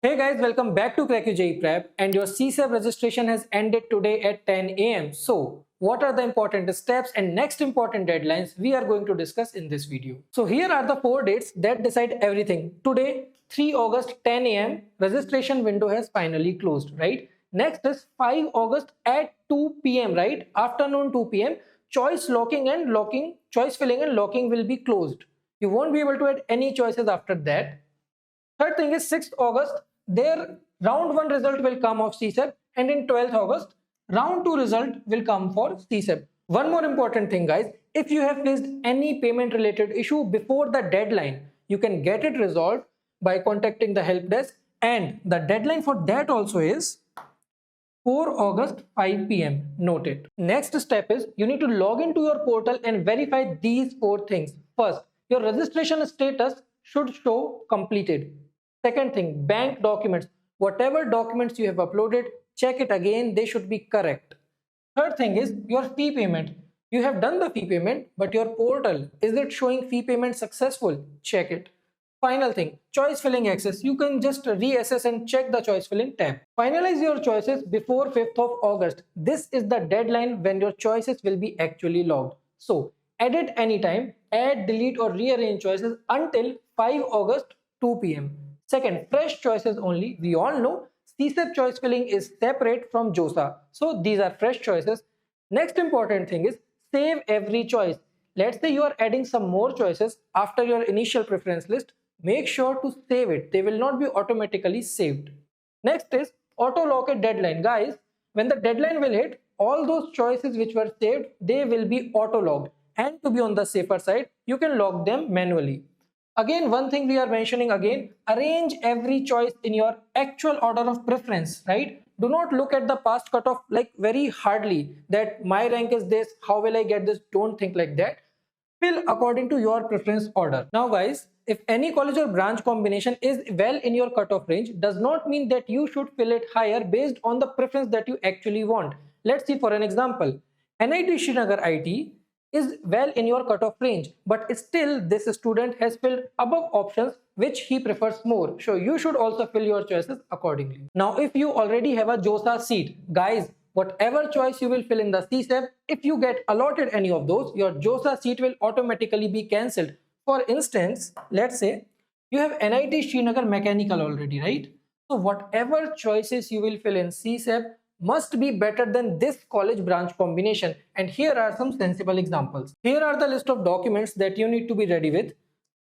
Hey guys, welcome back to Cracku JEE Prep, and your CSAB registration has ended today at 10 a.m. So, what are the important steps and next important deadlines we are going to discuss in this video? So, here are the 4 dates that decide everything. Today, 3 August 10 a.m. registration window has finally closed, right? Next is 5 August at 2 p.m., right? Afternoon 2 p.m. Choice filling and locking will be closed. You won't be able to add any choices after that. Third thing is 6th August, their round 1 result will come of CSAB, and in 12th August, round 2 result will come for CSAB. One more important thing guys, if you have faced any payment related issue before the deadline, you can get it resolved by contacting the help desk, and the deadline for that also is 4 August 5 p.m. Note it. Next step is you need to log into your portal and verify these 4 things. First, your registration status should show completed. Second thing, bank documents. Whatever documents you have uploaded, check it again, they should be correct. Third thing is your fee payment. You have done the fee payment, but your portal, is it showing fee payment successful? Check it. Final thing, choice filling access. You can just reassess and check the choice filling tab. Finalize your choices before 5th of August. This is the deadline when your choices will be actually logged. So edit anytime, add, delete or rearrange choices until 5 August 2 p.m. Second, fresh choices only. We all know CSAB choice filling is separate from JoSAA. So these are fresh choices. Next important thing is save every choice. Let's say you are adding some more choices after your initial preference list. Make sure to save it. They will not be automatically saved. Next is auto lock at deadline. Guys, when the deadline will hit, all those choices which were saved, they will be auto logged. And to be on the safer side, you can log them manually. Again, one thing we are mentioning again, arrange every choice in your actual order of preference, right? Do not look at the past cutoff like very hardly that my rank is this, how will I get this? Don't think like that. Fill according to your preference order. Now guys, if any college or branch combination is well in your cutoff range, does not mean that you should fill it higher based on the preference that you actually want. Let's see for an example. NIT Srinagar IT is well in your cutoff range, but still this student has filled above options which he prefers more. So you should also fill your choices accordingly. Now if you already have a JoSAA seat, guys, whatever choice you will fill in the CSAB, if you get allotted any of those, your JoSAA seat will automatically be cancelled. For instance, let's say you have NIT Srinagar Mechanical already, right? So whatever choices you will fill in CSAB must be better than this college branch combination. And here are some sensible examples. Here are the list of documents that you need to be ready with.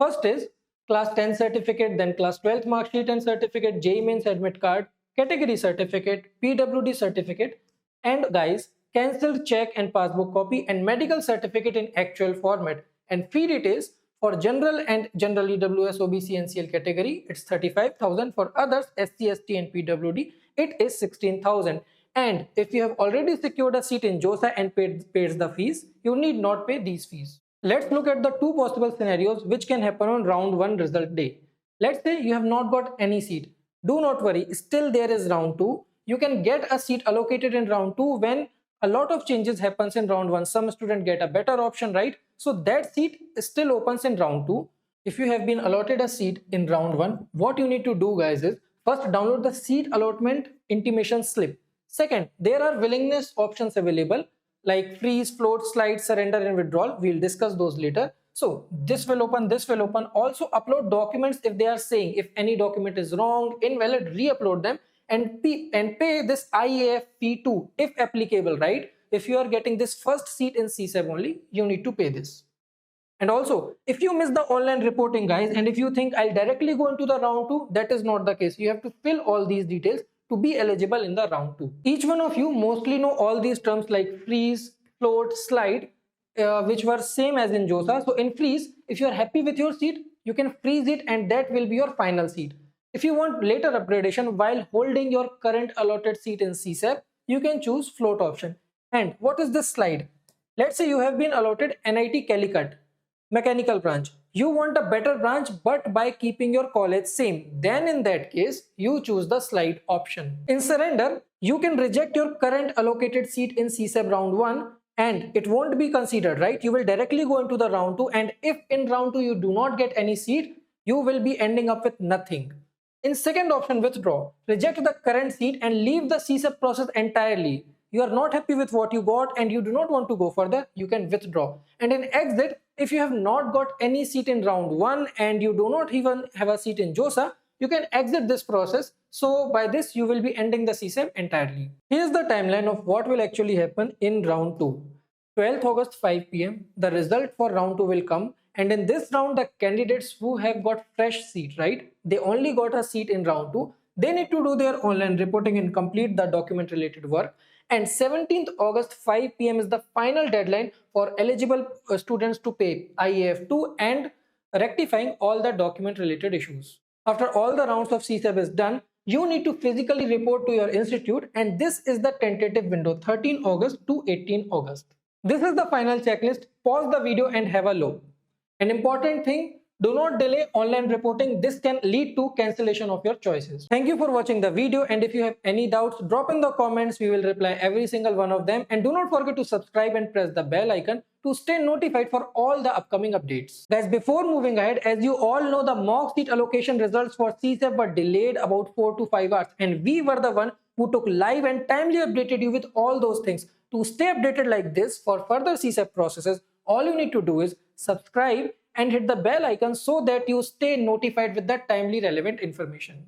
First is class 10 certificate, then class 12th mark sheet and certificate, JEE Mains admit card, category certificate, PWD certificate, and guys, cancelled check and passbook copy and medical certificate in actual format. And fee details for general and general EWS OBC NCL category, it's 35,000. For others, SC, ST and PWD, it is 16,000. And if you have already secured a seat in JoSAA and paid the fees, you need not pay these fees. Let's look at the two possible scenarios which can happen on round 1 result day. Let's say you have not got any seat. Do not worry, still there is round 2. You can get a seat allocated in round 2 when a lot of changes happens in round 1. Some student get a better option, right? So that seat still opens in round 2. If you have been allotted a seat in round 1, what you need to do guys is first download the seat allotment intimation slip. Second, there are willingness options available like freeze, float, slide, surrender and withdrawal. We'll discuss those later. So this will open, this will open. Also upload documents if they are saying if any document is wrong, invalid, re-upload them and pay this IAF fee too if applicable, right? If you are getting this first seat in CSAB only, you need to pay this. And also, if you miss the online reporting guys, and if you think I'll directly go into the round 2, that is not the case. You have to fill all these details to be eligible in the round 2. Each one of you mostly know all these terms like freeze, float, slide, which were same as in JoSAA. So in freeze, if you are happy with your seat, you can freeze it and that will be your final seat. If you want later upgradation while holding your current allotted seat in CSAB, you can choose float option. And what is this slide? Let's say you have been allotted NIT Calicut mechanical branch. You want a better branch but by keeping your college same. Then in that case, you choose the slide option. In surrender, you can reject your current allocated seat in CSAB round 1 and it won't be considered, right? You will directly go into the round 2 and if in round 2 you do not get any seat, you will be ending up with nothing. In second option, withdraw, reject the current seat and leave the CSAB process entirely. You are not happy with what you got and you do not want to go further, you can withdraw. And in exit, if you have not got any seat in round 1 and you do not even have a seat in JoSAA, you can exit this process. So by this, you will be ending the CSAB entirely. Here's the timeline of what will actually happen in round 2. 12th August 5 p.m. the result for round 2 will come, and in this round the candidates who have got fresh seat, right, they only got a seat in round 2, they need to do their online reporting and complete the document related work. And 17th August 5 p.m. is the final deadline for eligible students to pay IAF2 and rectifying all the document related issues. After all the rounds of CSAB is done, you need to physically report to your institute, and this is the tentative window, 13 August to 18 August. This is the final checklist. Pause the video and have a look. An important thing, do not delay online reporting. This can lead to cancellation of your choices. Thank you for watching the video, and if you have any doubts, drop in the comments. We will reply every single one of them. And do not forget to subscribe and press the bell icon to stay notified for all the upcoming updates. Guys, before moving ahead, as you all know, the mock seat allocation results for CSAB were delayed about 4 to 5 hours, and we were the one who took live and timely updated you with all those things. To stay updated like this for further CSAB processes, all you need to do is subscribe and hit the bell icon so that you stay notified with the timely relevant information.